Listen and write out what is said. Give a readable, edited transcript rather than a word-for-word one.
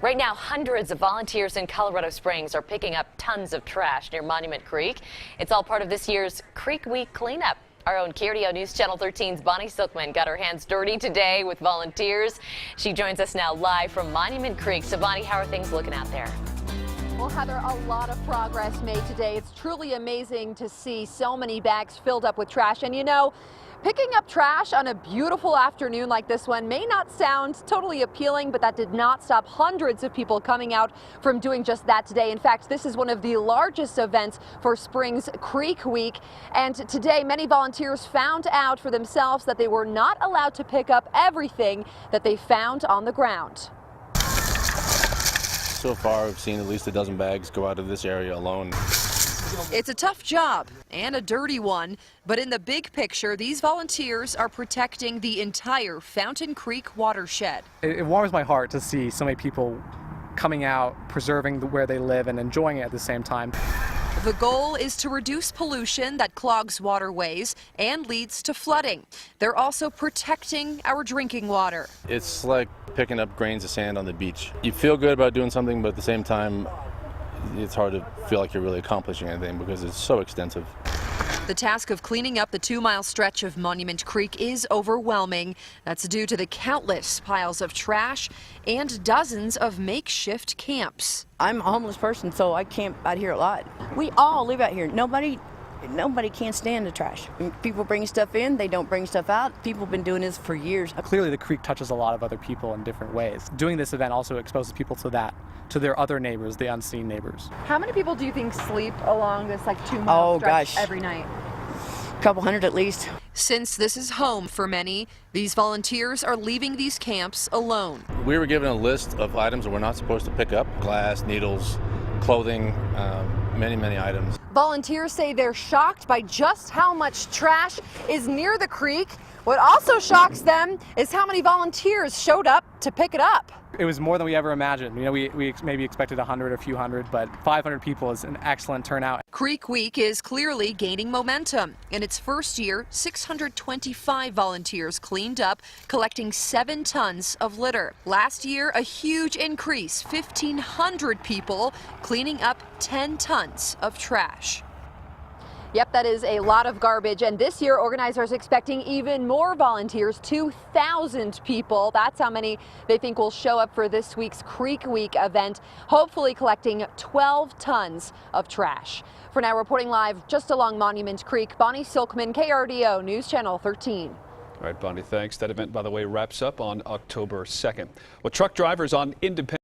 Right now, hundreds of volunteers in Colorado Springs are picking up tons of trash near Monument Creek. It's all part of this year's Creek Week cleanup. Our own KRDO News Channel 13's Bonnie Silkman got her hands dirty today with volunteers. She joins us now live from Monument Creek. So, Bonnie, how are things looking out there? Well, Heather, a lot of progress made today. It's truly amazing to see so many bags filled up with trash. And you know, picking up trash on a beautiful afternoon like this one may not sound totally appealing, but that did not stop hundreds of people coming out from doing just that today. In fact, this is one of the largest events for Springs Creek Week. And today, many volunteers found out for themselves that they were not allowed to pick up everything that they found on the ground. So far, I've seen at least a dozen bags go out of this area alone. It's a tough job and a dirty one, but in the big picture, these volunteers are protecting the entire Fountain Creek watershed. It warms my heart to see so many people coming out, preserving where they live and enjoying it at the same time. The goal is to reduce pollution that clogs waterways and leads to flooding. They're also protecting our drinking water. It's like picking up grains of sand on the beach. You feel good about doing something, but at the same time, it's hard to feel like you're really accomplishing anything because it's so extensive. The task of cleaning up the 2-mile stretch of Monument Creek is overwhelming. That's due to the countless piles of trash and dozens of makeshift camps. I'm a homeless person, so I camp out here a lot. We all live out here. Nobody can't stand the trash. When people bring stuff in, they don't bring stuff out. People have been doing this for years. Clearly, the creek touches a lot of other people in different ways. Doing this event also exposes people to that, to their other neighbors, the unseen neighbors. How many people do you think sleep along this 2-mile stretch every night? A couple hundred at least. Since this is home for many, these volunteers are leaving these camps alone. We were given a list of items that we're not supposed to pick up: glass, needles, clothing, many items. Volunteers say they're shocked by just how much trash is near the creek. What also shocks them is how many volunteers showed up to pick it up. It was more than we ever imagined. You know, we maybe expected 100 or a few hundred, but 500 people is an excellent turnout. Creek Week is clearly gaining momentum. In its first year, 625 volunteers cleaned up, collecting 7 tons of litter. Last year, a huge increase, 1,500 people cleaning up 10 tons of trash. Yep, that is a lot of garbage. And this year, organizers expecting even more volunteers, 2,000 people. That's how many they think will show up for this week's Creek Week event, hopefully collecting 12 tons of trash. For now, reporting live just along Monument Creek, Bonnie Silkman, KRDO News Channel 13. All right, Bonnie, thanks. That event, by the way, wraps up on October 2nd. Well, truck drivers on Independence